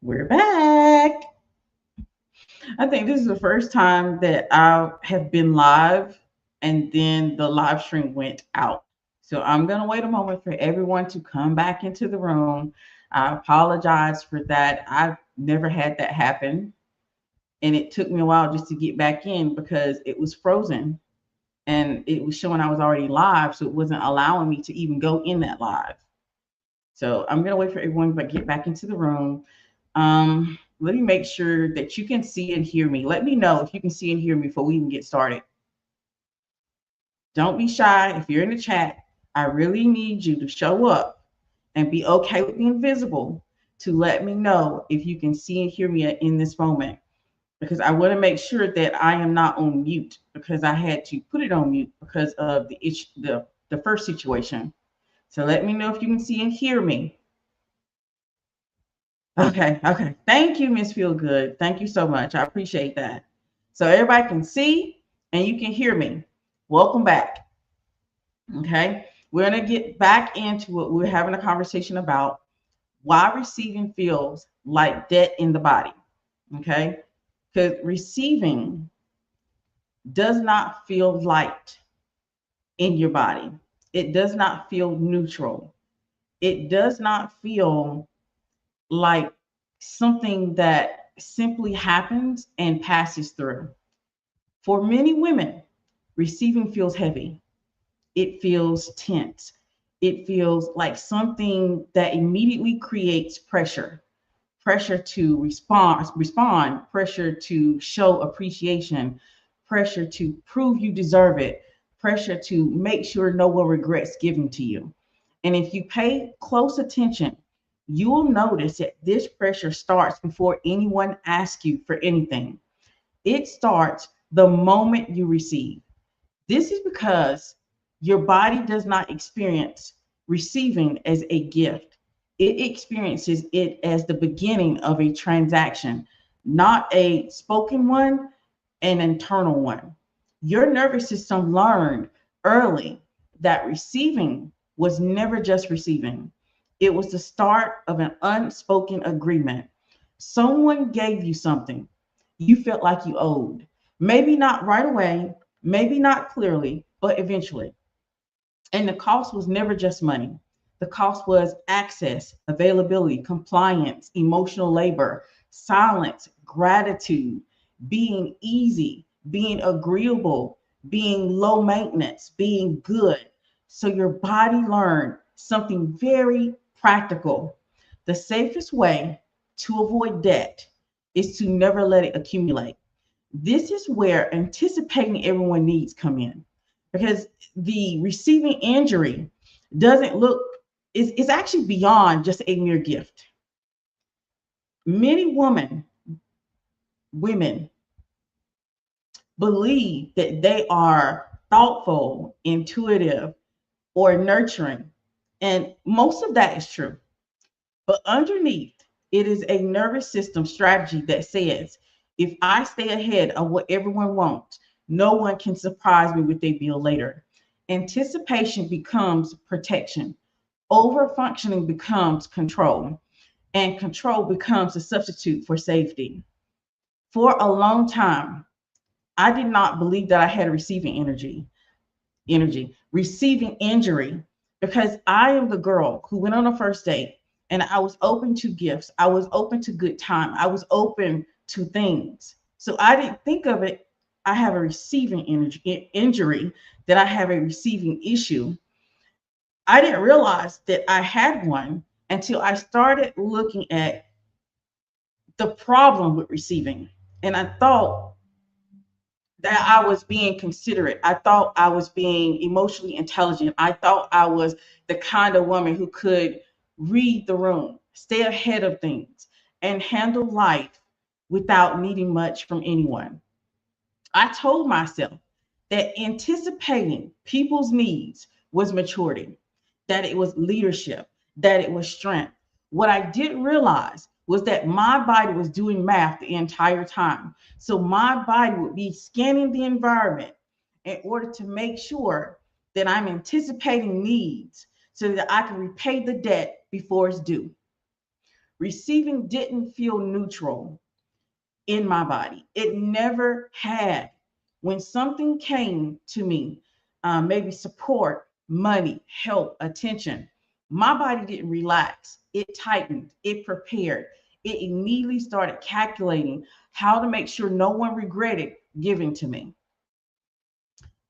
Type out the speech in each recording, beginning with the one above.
We're back. I think this is the first time that I have been live and then the live stream went out. So I'm going to wait a moment for everyone to come back into the room. I apologize for that. I've never had that happen. And it took me a while just to get back in because it was frozen and it was showing I was already live. So it wasn't allowing me to even go in that live. So I'm going to wait for everyone to get back into the room. Let me make sure that you can see and hear me. Let me know if you can see and hear me before we even get started. Don't be shy. If you're in the chat, I really need you to show up and be okay with being visible to let me know if you can see and hear me in this moment. Because I want to make sure that I am not on mute because I had to put it on mute because of the first situation. So let me know if you can see and hear me. Okay. Thank you, Miss Feel Good. Thank you so much. I appreciate that. So everybody can see and you can hear me. Welcome back. Okay. We're going to get back into what we're having a conversation about why receiving feels like debt in the body. Okay. Because receiving does not feel light in your body, it does not feel neutral, it does not feel like something that simply happens and passes through. For many women, receiving feels heavy. It feels tense. It feels like something that immediately creates pressure to respond, pressure to show appreciation, pressure to prove you deserve it, pressure to make sure no one regrets giving to you. And if you pay close attention, you will notice that this pressure starts before anyone asks you for anything. It starts the moment you receive. This is because your body does not experience receiving as a gift. It experiences it as the beginning of a transaction, not a spoken one, an internal one. Your nervous system learned early that receiving was never just receiving, it was the start of an unspoken agreement. Someone gave you something you felt like you owed. Maybe not right away, maybe not clearly, but eventually. And the cost was never just money. The cost was access, availability, compliance, emotional labor, silence, gratitude, being easy, being agreeable, being low maintenance, being good. So your body learned something very practical. The safest way to avoid debt is to never let it accumulate. This is where anticipating everyone needs come in because the receiving injury doesn't look is actually beyond just a mere gift. Many women believe that they are thoughtful, intuitive, or nurturing, and most of that is true. But underneath, it is a nervous system strategy that says, if I stay ahead of what everyone wants, no one can surprise me with a bill later. Anticipation becomes protection. Over functioning becomes control, and control becomes a substitute for safety. For a long time, I did not believe that I had receiving receiving injury, because I am the girl who went on a first date and I was open to gifts. I was open to good time. I was open to things. So I didn't think of it. I have a receiving injury, that I have a receiving issue. I didn't realize that I had one until I started looking at the problem with receiving. And I thought that I was being considerate. I thought I was being emotionally intelligent. I thought I was the kind of woman who could read the room, stay ahead of things, and handle life without needing much from anyone. I told myself that anticipating people's needs was maturity, that it was leadership, that it was strength. What I didn't realize was that my body was doing math the entire time. So my body would be scanning the environment in order to make sure that I'm anticipating needs so that I can repay the debt before it's due. Receiving didn't feel neutral in my body. It never had. When something came to me, maybe support, money, help, attention, my body didn't relax. It tightened, it prepared. It immediately started calculating how to make sure no one regretted giving to me.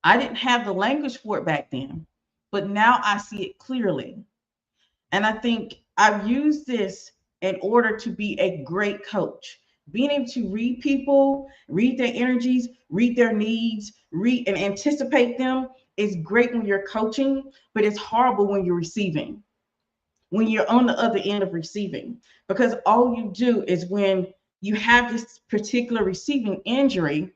I didn't have the language for it back then, but now I see it clearly. And I think I've used this in order to be a great coach. Being able to read people, read their energies, read their needs, read and anticipate them is great when you're coaching, but it's horrible when you're receiving, when you're on the other end of receiving. Because all you do is when you have this particular receiving injury,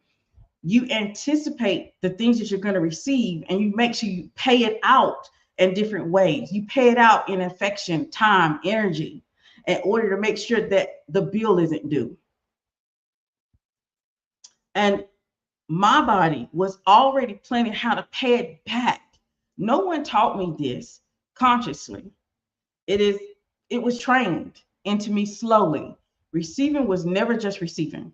you anticipate the things that you're going to receive and you make sure you pay it out in different ways. You pay it out in affection, time, energy, in order to make sure that the bill isn't due. And my body was already planning how to pay it back. No one taught me this consciously. It was trained into me slowly. Receiving was never just receiving.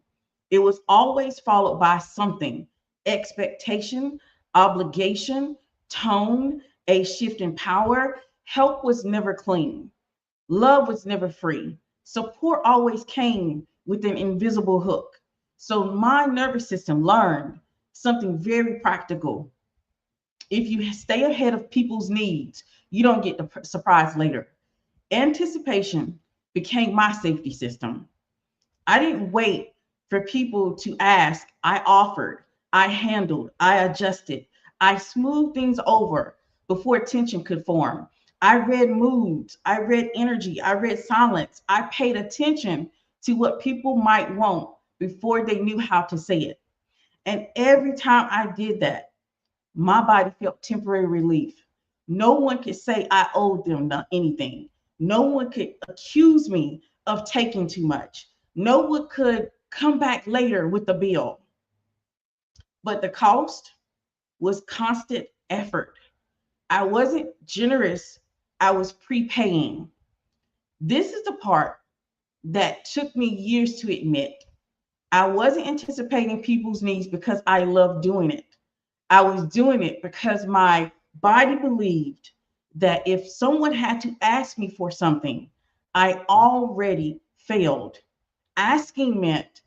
It was always followed by something: expectation, obligation, tone, a shift in power. Help was never clean. Love was never free. Support always came with an invisible hook. So my nervous system learned something very practical. If you stay ahead of people's needs, you don't get the surprise later. Anticipation became my safety system. I didn't wait for people to ask. I offered, I handled, I adjusted, I smoothed things over before tension could form. I read moods, I read energy, I read silence. I paid attention to what people might want before they knew how to say it. And every time I did that, my body felt temporary relief. No one could say I owed them anything. No one could accuse me of taking too much. No one could come back later with the bill. But the cost was constant effort. I wasn't generous, I was prepaying. This is the part that took me years to admit. I wasn't anticipating people's needs because I loved doing it. I was doing it because my body believed that if someone had to ask me for something, I already failed. Asking meant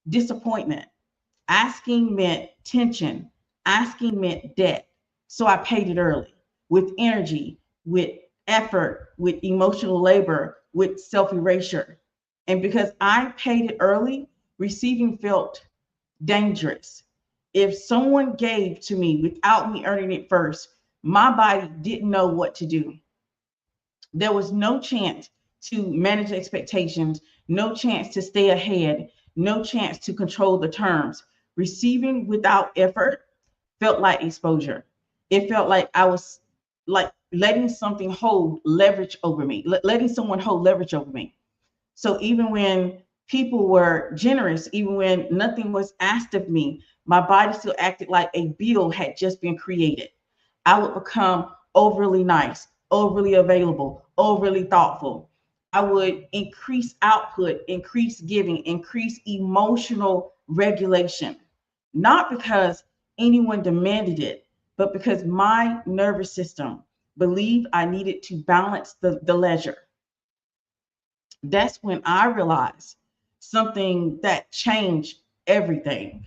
disappointment. Asking meant tension. Asking meant debt. So I paid it early with energy, with effort, with emotional labor, with self erasure. And because I paid it early, receiving felt dangerous. If someone gave to me without me earning it first, my body didn't know what to do. There was no chance to manage expectations, no chance to stay ahead, no chance to control the terms. Receiving without effort felt like exposure. It felt like I was like letting something hold leverage over me, letting someone hold leverage over me. So even when people were generous, even when nothing was asked of me, my body still acted like a bill had just been created. I would become overly nice, overly available, overly thoughtful. I would increase output, increase giving, increase emotional regulation, not because anyone demanded it, but because my nervous system believed I needed to balance the ledger. That's when I realized something that changed everything.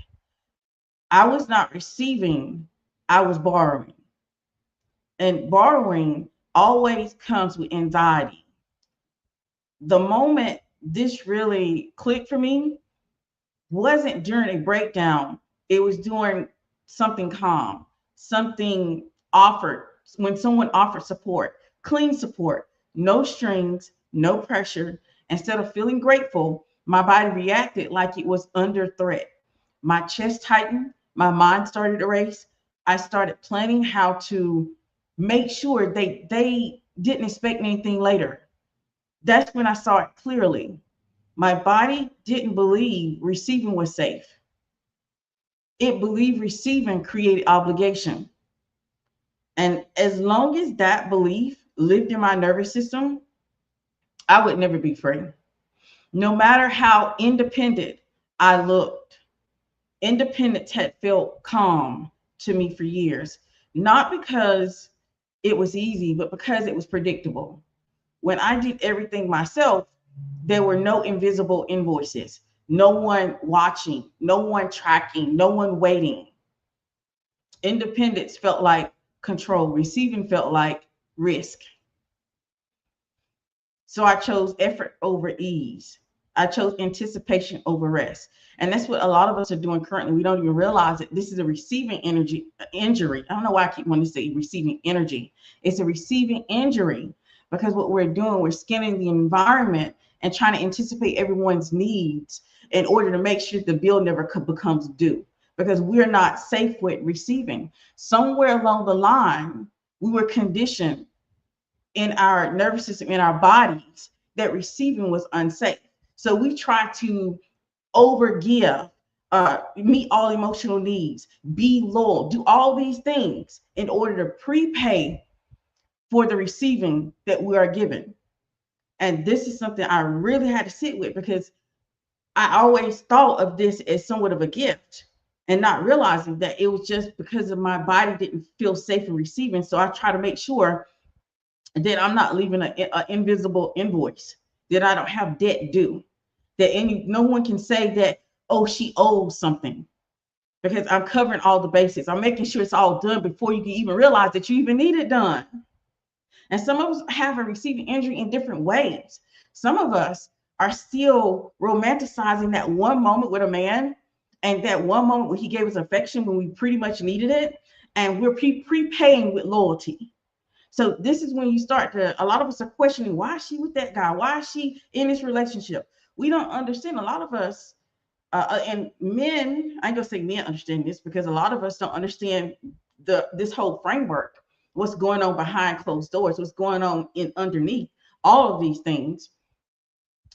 I was not receiving, I was borrowing. And borrowing always comes with anxiety. The moment this really clicked for me wasn't during a breakdown, it was during something calm, something offered, when someone offered support, clean support, no strings, no pressure. Instead of feeling grateful, my body reacted like it was under threat. My chest tightened, my mind started to race. I started planning how to make sure they didn't expect anything later. That's when I saw it clearly. My body didn't believe receiving was safe. It believed receiving created obligation. And as long as that belief lived in my nervous system, I would never be free. No matter how independent I looked, independence had felt calm to me for years, not because it was easy, but because it was predictable. When I did everything myself, there were no invisible invoices, no one watching, no one tracking, no one waiting. Independence felt like control, receiving felt like risk. So I chose effort over ease. I chose anticipation over rest. And that's what a lot of us are doing currently. We don't even realize that this is a receiving energy injury. I don't know why I keep wanting to say receiving energy. It's a receiving injury because what we're doing, we're scanning the environment and trying to anticipate everyone's needs in order to make sure the bill never becomes due, because we're not safe with receiving. Somewhere along the line, we were conditioned in our nervous system, in our bodies, that receiving was unsafe. So we try to overgive, meet all emotional needs, be loyal, do all these things in order to prepay for the receiving that we are given. And this is something I really had to sit with, because I always thought of this as somewhat of a gift, and not realizing that it was just because of my body didn't feel safe in receiving. So I try to make sure that I'm not leaving an invisible invoice, that I don't have debt due, that no one can say that, oh, she owes something, because I'm covering all the bases. I'm making sure it's all done before you can even realize that you even need it done. And some of us have a receiving injury in different ways. Some of us are still romanticizing that one moment with a man, and that one moment when he gave us affection when we pretty much needed it, and we're prepaying with loyalty. So this is when you start to, a lot of us are questioning, why is she with that guy? Why is she in this relationship? We don't understand. A lot of us, and men, I ain't gonna say men understand this, because a lot of us don't understand this whole framework, what's going on behind closed doors, what's going on in underneath all of these things,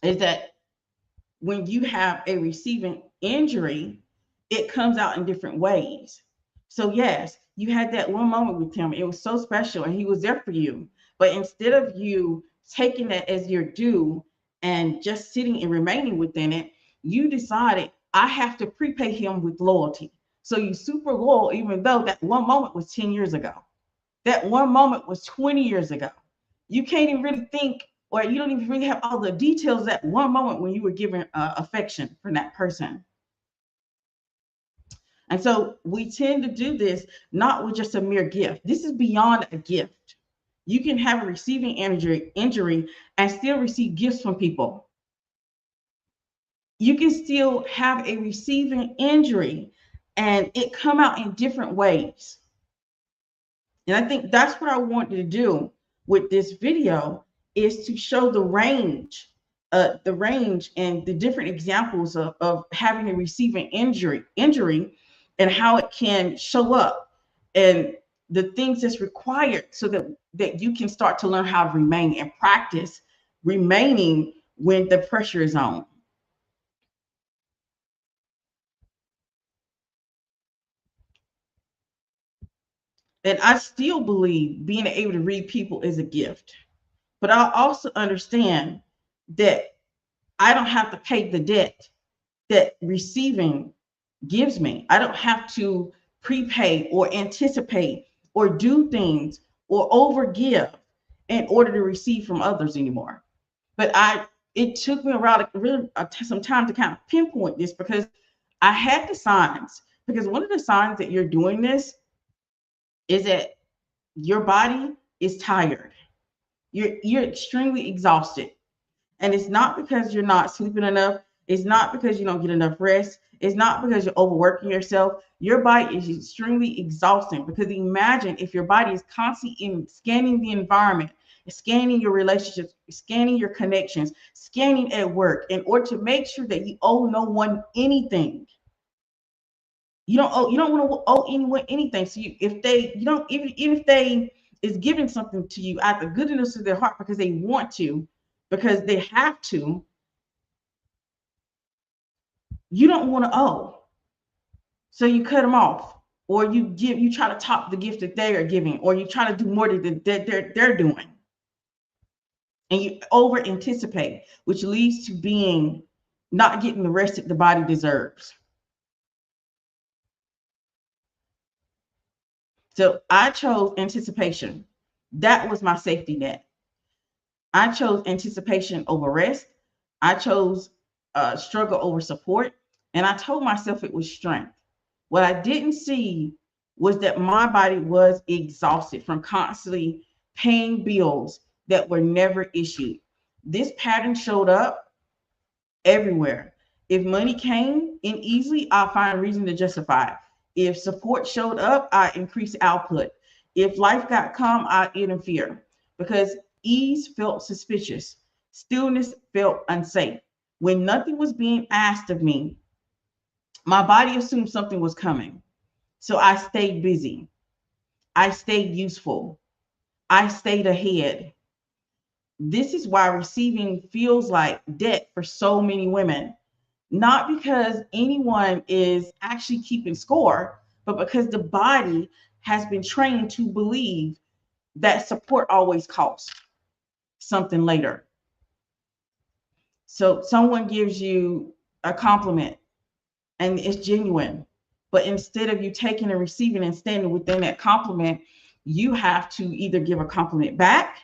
is that when you have a receiving injury, it comes out in different ways. So yes, you had that one moment with him. It was so special and he was there for you. But instead of you taking that as your due and just sitting and remaining within it, you decided, I have to prepay him with loyalty. So you super loyal, even though that one moment was 10 years ago. That one moment was 20 years ago. You can't even really think, or you don't even really have all the details of that one moment when you were given affection from that person. And so we tend to do this not with just a mere gift. This is beyond a gift. You can have a receiving injury and still receive gifts from people. You can still have a receiving injury and it come out in different ways. And I think that's what I wanted to do with this video, is to show the range and the different examples of having a receiving injury and how it can show up, and the things that's required so that you can start to learn how to remain and practice remaining when the pressure is on. And I still believe being able to read people is a gift. But I also understand that I don't have to pay the debt that receiving gives me. I don't have to prepay or anticipate or do things or overgive in order to receive from others anymore. But it took me around really some time to kind of pinpoint this, because I had the signs. Because one of the signs that you're doing this is that your body is tired. You're extremely exhausted. And it's not because you're not sleeping enough. It's not because you don't get enough rest. It's not because you're overworking yourself. Your body is extremely exhausting, because imagine if your body is constantly scanning the environment, scanning your relationships, scanning your connections, scanning at work in order to make sure that you owe no one anything. You don't want to owe anyone anything. So if they is giving something to you out of the goodness of their heart, because they want to, because they have to, you don't want to owe. So you cut them off, or you try to top the gift that they are giving, or you try to do more than they're doing. and you over anticipate, which leads to being not getting the rest that the body deserves. So I chose anticipation. That was my safety net. I chose anticipation over rest. I chose struggle over support. And I told myself it was strength. What I didn't see was that my body was exhausted from constantly paying bills that were never issued. This pattern showed up everywhere. If money came in easily, I'll find a reason to justify it. If support showed up, I increased output. If life got calm, I interfere because ease felt suspicious. Stillness felt unsafe. When nothing was being asked of me, my body assumed something was coming. So I stayed busy. I stayed useful. I stayed ahead. This is why receiving feels like debt for so many women. Not because anyone is actually keeping score, but because the body has been trained to believe that support always costs something later. So someone gives you a compliment and it's genuine, but instead of you taking and receiving and standing within that compliment, you have to either give a compliment back,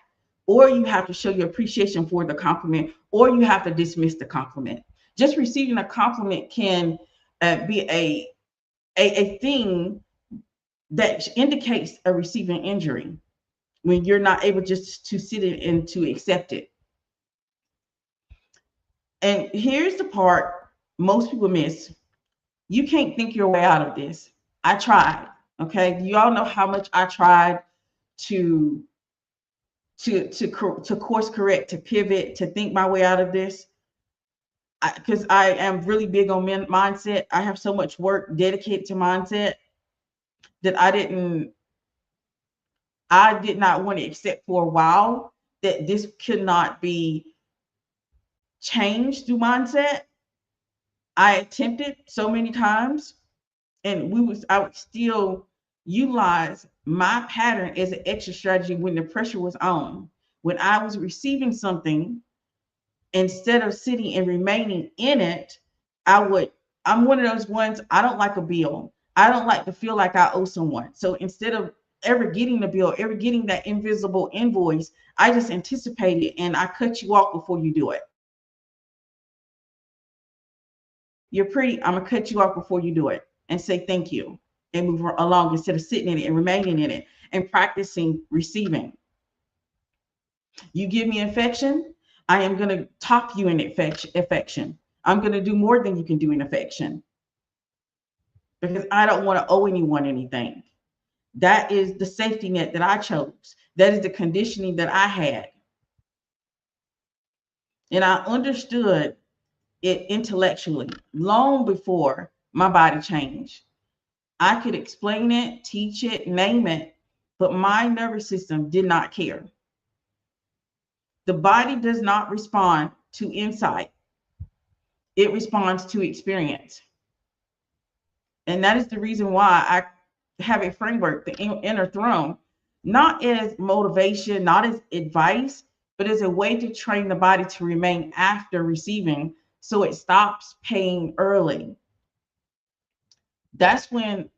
or you have to show your appreciation for the compliment, or you have to dismiss the compliment. Just receiving a compliment can be a thing that indicates a receiving injury when you're not able just to sit it and to accept it. And here's the part most people miss. You can't think your way out of this. I tried. Okay. You all know how much I tried to course correct, to pivot, to think my way out of this. Because I am really big on mindset. I have so much work dedicated to mindset that I did not want to accept for a while that this could not be changed through mindset. I attempted so many times, and I would still utilize my pattern as an extra strategy when the pressure was on. When I was receiving something, instead of sitting and remaining in it, I'm one of those ones, I don't like a bill. I don't like to feel like I owe someone. So instead of ever getting the bill, ever getting that invisible invoice, I just anticipate it and I cut you off before you do it. You're pretty, I'm gonna cut you off before you do it and say thank you and move along instead of sitting in it and remaining in it and practicing receiving. You give me affection, I am going to top you in affection. I'm going to do more than you can do in affection because I don't want to owe anyone anything. That is the safety net that I chose. That is the conditioning that I had. And I understood it intellectually long before my body changed. I could explain it, teach it, name it, but my nervous system did not care. The body does not respond to insight. It responds to experience. And that is the reason why I have a framework, the inner throne, not as motivation, not as advice, but as a way to train the body to remain after receiving so it stops paying early. That's when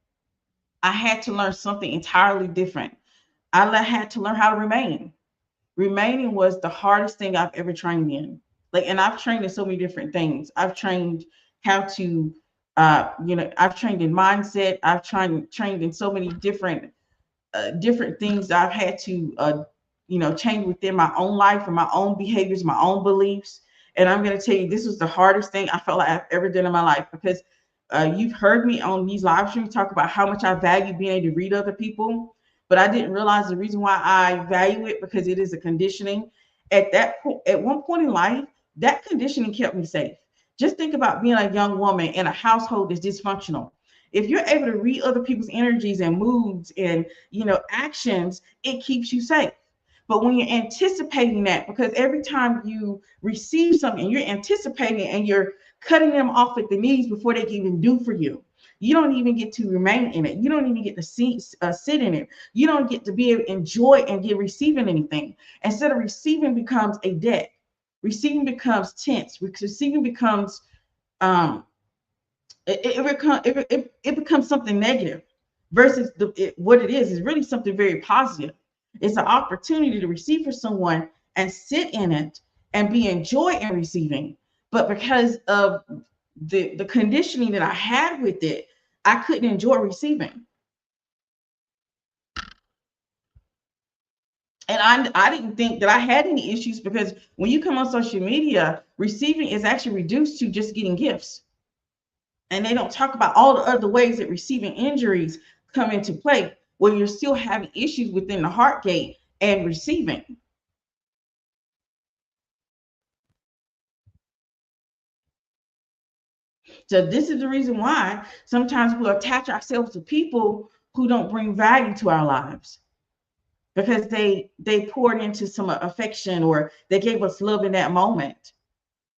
I had to learn something entirely different. I had to learn how to remain. Remaining was the hardest thing I've ever trained in. And I've trained in so many different things. I've trained how to, I've trained in mindset. I've trained in so many different things I've had to, change within my own life and my own behaviors, my own beliefs. And I'm going to tell you, this was the hardest thing I felt like I've ever done in my life because you've heard me on these live streams talk about how much I value being able to read other people. But I didn't realize the reason why I value it because it is a conditioning. At one point in life, that conditioning kept me safe. Just think about being a young woman in a household that's dysfunctional. If you're able to read other people's energies and moods and actions, it keeps you safe. But when you're anticipating that, because every time you receive something, you're anticipating and you're cutting them off at the knees before they can even do for you. You don't even get to remain in it. You don't even get to sit in it. You don't get to be able to enjoy and get receiving anything. Instead of receiving becomes a debt. Receiving becomes tense. Receiving becomes it becomes something negative versus what it is really something very positive. It's an opportunity to receive for someone and sit in it and be enjoy in receiving. But because of the conditioning that I had with it, I couldn't enjoy receiving. And I didn't think that I had any issues, because when you come on social media, receiving is actually reduced to just getting gifts. And they don't talk about all the other ways that receiving injuries come into play when you're still having issues within the heart gate and receiving. So this is the reason why sometimes we'll attach ourselves to people who don't bring value to our lives, because they poured into some affection or they gave us love in that moment.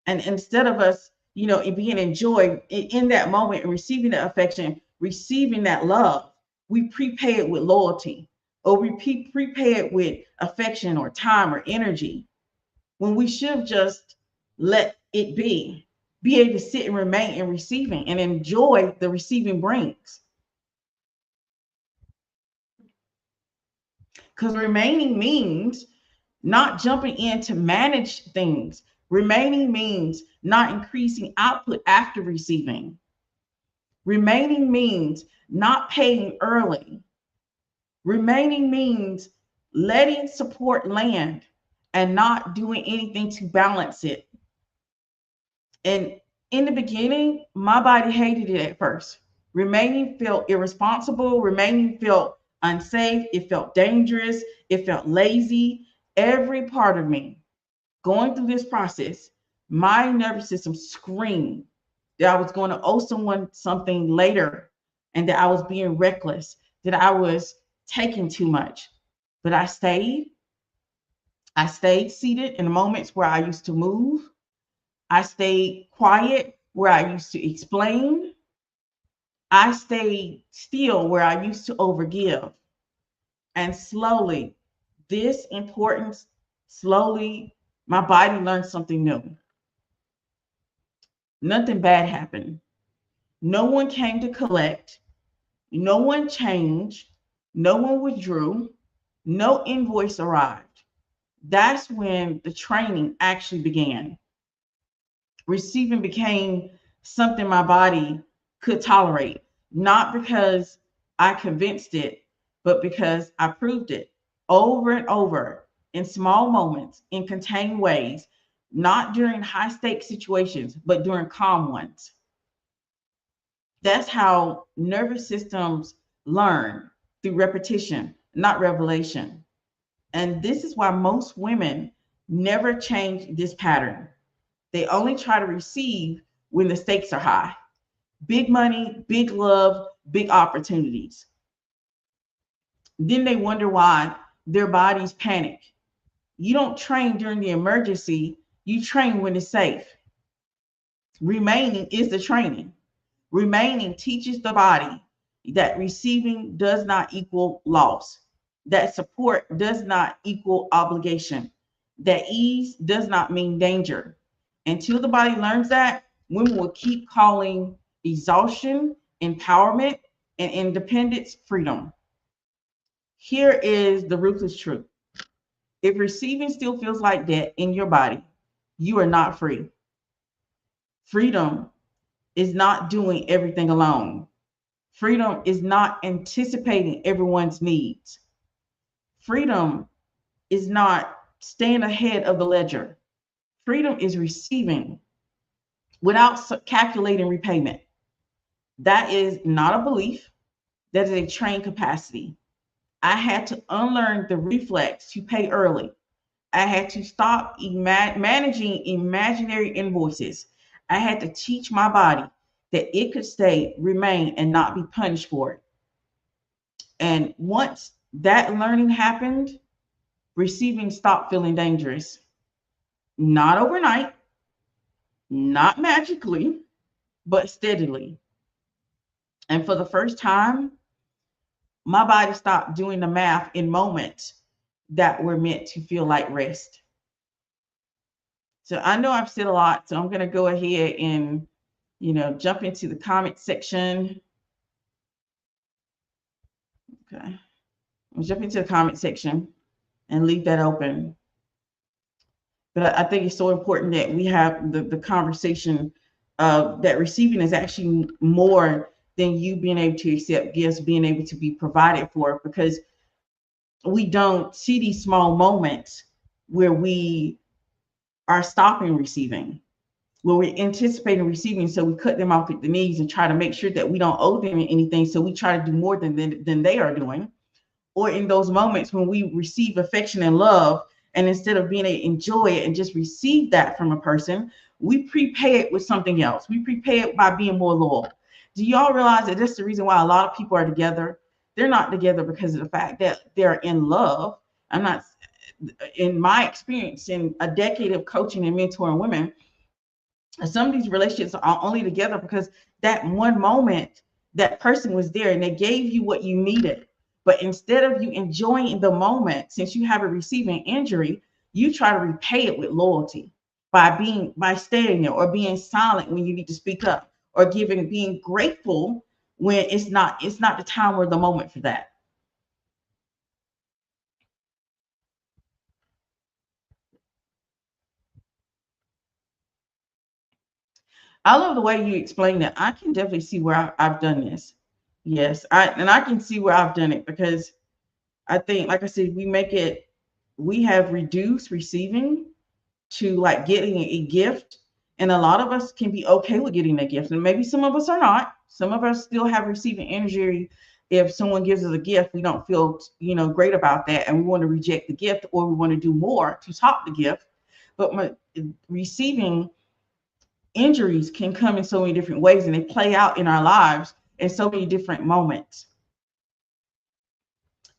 And instead of us, being enjoyed in that moment and receiving that affection, receiving that love, we prepay it with loyalty, or we prepay it with affection or time or energy, when we should just let it be able to sit and remain in receiving and enjoy the receiving brings. Because remaining means not jumping in to manage things. Remaining means not increasing output after receiving. Remaining means not paying early. Remaining means letting support land and not doing anything to balance it. And in the beginning, my body hated it at first. Remaining felt irresponsible. Remaining felt unsafe. It felt dangerous. It felt lazy. Every part of me going through this process, my nervous system screamed that I was going to owe someone something later, and that I was being reckless, that I was taking too much. But I stayed. I stayed seated in the moments where I used to move. I stayed quiet where I used to explain. I stayed still where I used to overgive. And slowly, slowly, my body learned something new. Nothing bad happened. No one came to collect. No one changed. No one withdrew. No invoice arrived. That's when the training actually began. Receiving became something my body could tolerate, not because I convinced it, but because I proved it over and over in small moments, in contained ways, not during high stakes situations, but during calm ones. That's how nervous systems learn, through repetition, not revelation. And this is why most women never change this pattern. They only try to receive when the stakes are high. Big money, big love, big opportunities. Then they wonder why their bodies panic. You don't train during the emergency, you train when it's safe. Remaining is the training. Remaining teaches the body that receiving does not equal loss, that support does not equal obligation, that ease does not mean danger. Until the body learns that, women will keep calling exhaustion empowerment and independence freedom. Here is the ruthless truth. If receiving still feels like debt in your body, you are not free. Freedom is not doing everything alone. Freedom is not anticipating everyone's needs. Freedom is not staying ahead of the ledger. Freedom is receiving without calculating repayment. That is not a belief. That is a trained capacity. I had to unlearn the reflex to pay early. I had to stop managing imaginary invoices. I had to teach my body that it could stay, remain, and not be punished for it. And once that learning happened, receiving stopped feeling dangerous. Not overnight, not magically, but steadily. And for the first time, my body stopped doing the math in moments that were meant to feel like rest. So I know I've said a lot, so I'm going to go ahead and, jump into the comment section. Okay. I'll jump into the comment section and leave that open. But I think it's so important that we have the conversation that receiving is actually more than you being able to accept gifts, being able to be provided for, because we don't see these small moments where we are stopping receiving, where we're anticipating receiving. So we cut them off at the knees and try to make sure that we don't owe them anything. So we try to do more than they are doing. Or in those moments when we receive affection and love, and instead of being able to enjoy it and just receive that from a person, we prepay it with something else. We prepay it by being more loyal. Do y'all realize that that's the reason why a lot of people are together? They're not together because of the fact that they're in love. I'm not, in my experience, in a decade of coaching and mentoring women, some of these relationships are only together because that one moment that person was there and they gave you what you needed. But instead of you enjoying the moment, since you have a receiving injury, you try to repay it with loyalty by staying there, or being silent when you need to speak up, or being grateful when it's not the time or the moment for that. I love the way you explain that. I can definitely see where I've done this. Yes, I can see where I've done it, because I think, like I said, we have reduced receiving to like getting a gift. And a lot of us can be okay with getting a gift. And maybe some of us are not. Some of us still have receiving injury. If someone gives us a gift, we don't feel, great about that. And we want to reject the gift, or we want to do more to top the gift. But receiving injuries can come in so many different ways, and they play out in our lives in so many different moments.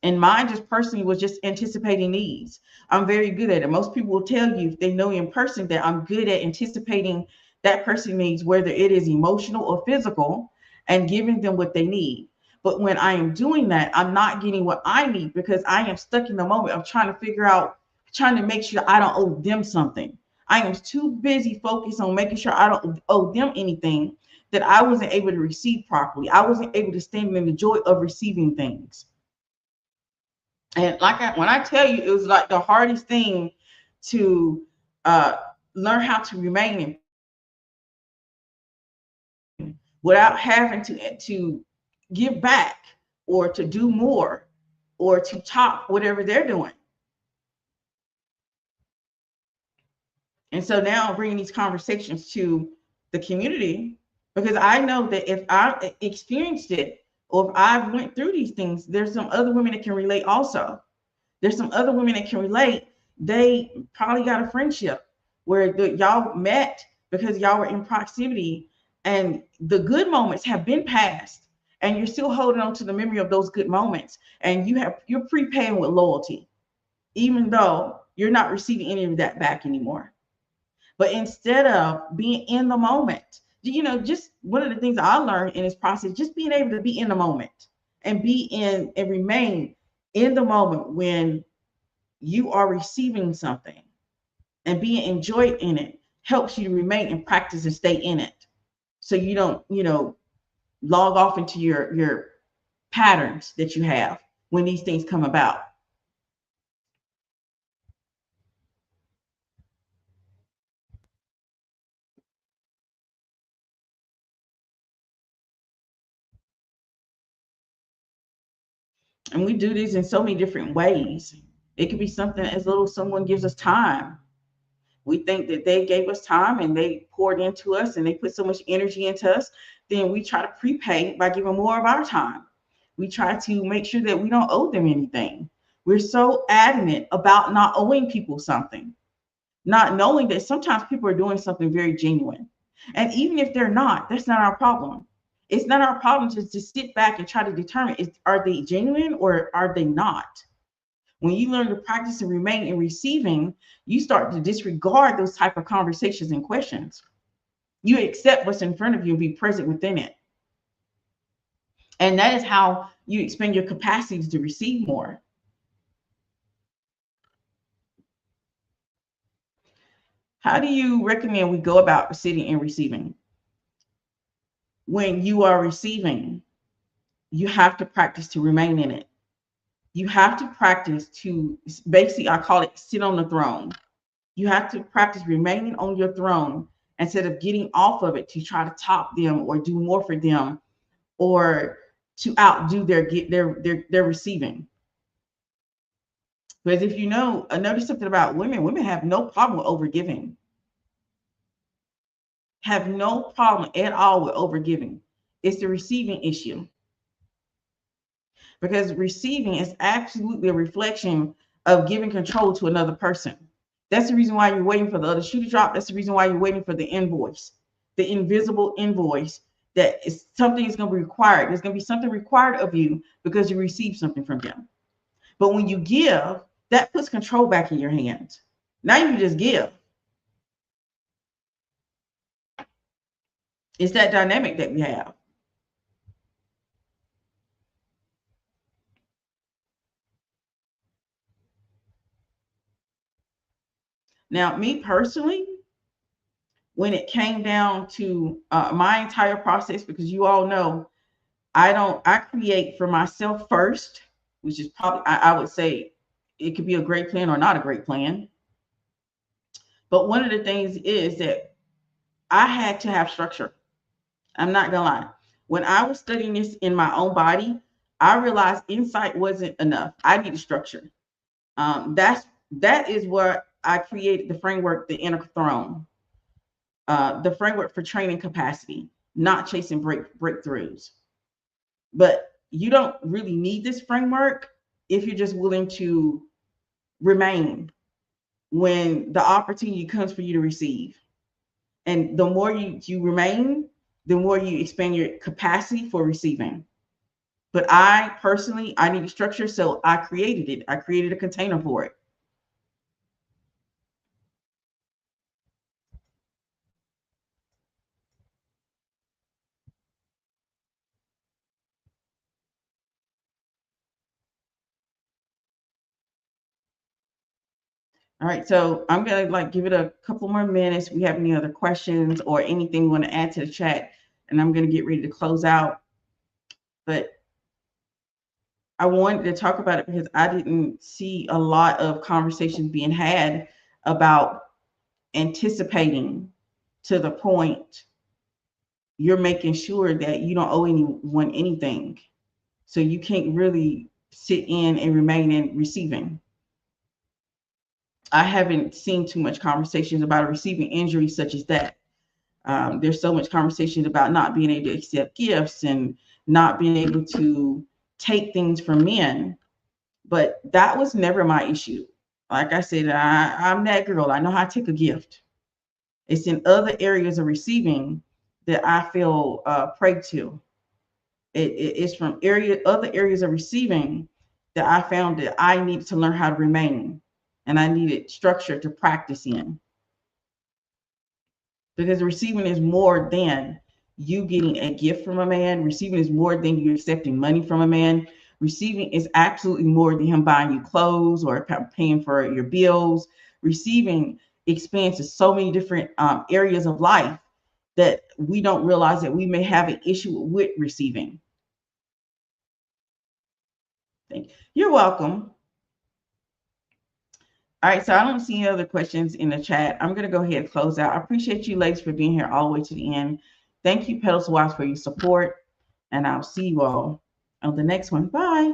And mine just personally was just anticipating needs. I'm very good at it. Most people will tell you, if they know me in person, that I'm good at anticipating that person needs, whether it is emotional or physical, and giving them what they need. But when I am doing that, I'm not getting what I need, because I am stuck in the moment of trying to make sure I don't owe them something. I am too busy focused on making sure I don't owe them anything, that I wasn't able to receive properly. I wasn't able to stand in the joy of receiving things. And when I tell you, it was like the hardest thing to uh, learn how to remain in, without having to give back, or to do more, or to top whatever they're doing. And so now I'm bringing these conversations to the community, because I know that if I experienced it, or if I've went through these things, there's some other women that can relate also. There's some other women that can relate. They probably got a friendship where y'all met because y'all were in proximity, and the good moments have been passed, and you're still holding on to the memory of those good moments, and you're prepaying with loyalty, even though you're not receiving any of that back anymore. But instead of being in the moment, just one of the things I learned in this process, just being able to be in the moment, and remain in the moment when you are receiving something, and being enjoyed in it, helps you to remain in practice and stay in it. So you don't, log off into your patterns that you have when these things come about. And we do these in so many different ways. It could be something as little as someone gives us time. We think that they gave us time and they poured into us and they put so much energy into us. Then we try to prepay by giving more of our time. We try to make sure that we don't owe them anything. We're so adamant about not owing people something, not knowing that sometimes people are doing something very genuine. And even if they're not, that's not our problem. It's not our problem to just sit back and try to determine, are they genuine or are they not? When you learn to practice and remain in receiving, you start to disregard those type of conversations and questions. You accept what's in front of you and be present within it. And that is how you expand your capacities to receive more. How do you recommend we go about sitting and receiving? When you are receiving, you have to practice to remain in it. You have to practice to, basically, I call it sit on the throne. You have to practice remaining on your throne instead of getting off of it to try to top them or do more for them or to outdo their receiving. Because if you know, notice something about women, women have no problem with overgiving. Have no problem at all with overgiving. It's the receiving issue. Because receiving is absolutely a reflection of giving control to another person. That's the reason why you're waiting for the other shoe to drop. That's the reason why you're waiting for the invoice, the invisible invoice that is something is going to be required. There's going to be something required of you because you received something from them. But when you give, that puts control back in your hands. Now you just give. It's that dynamic that we have. Now, me personally, when it came down to my entire process, because you all know I create for myself first, which is probably, I would say it could be a great plan or not a great plan. But one of the things is that I had to have structure. I'm not gonna lie. When I was studying this in my own body, I realized insight wasn't enough. I needed structure. That is where I created the framework, the inner throne, the framework for training capacity, not chasing breakthroughs. But you don't really need this framework if you're just willing to remain when the opportunity comes for you to receive. And the more you remain, the more you expand your capacity for receiving. But I personally, I need a structure, so I created it. I created a container for it. All right, so I'm gonna like give it a couple more minutes. If we have any other questions or anything you want to add to the chat, and I'm gonna get ready to close out. But I wanted to talk about it because I didn't see a lot of conversations being had about anticipating to the point you're making sure that you don't owe anyone anything. So you can't really sit in and remain in receiving. I haven't seen too much conversations about receiving injuries such as that. There's so much conversation about not being able to accept gifts and not being able to take things from men. But that was never my issue. Like I said, I'm that girl. I know how to take a gift. It's in other areas of receiving that I feel prey to. It's from other areas of receiving that I found that I needed to learn how to remain, and I needed structure to practice in. Because receiving is more than you getting a gift from a man. Receiving is more than you accepting money from a man. Receiving is absolutely more than him buying you clothes or paying for your bills. Receiving expands to so many different areas of life that we don't realize that we may have an issue with receiving. You're welcome. All right, so I don't see any other questions in the chat. I'm going to go ahead and close out. I appreciate you ladies for being here all the way to the end. Thank you, Petals Wives, for your support, and I'll see you all on the next one. Bye.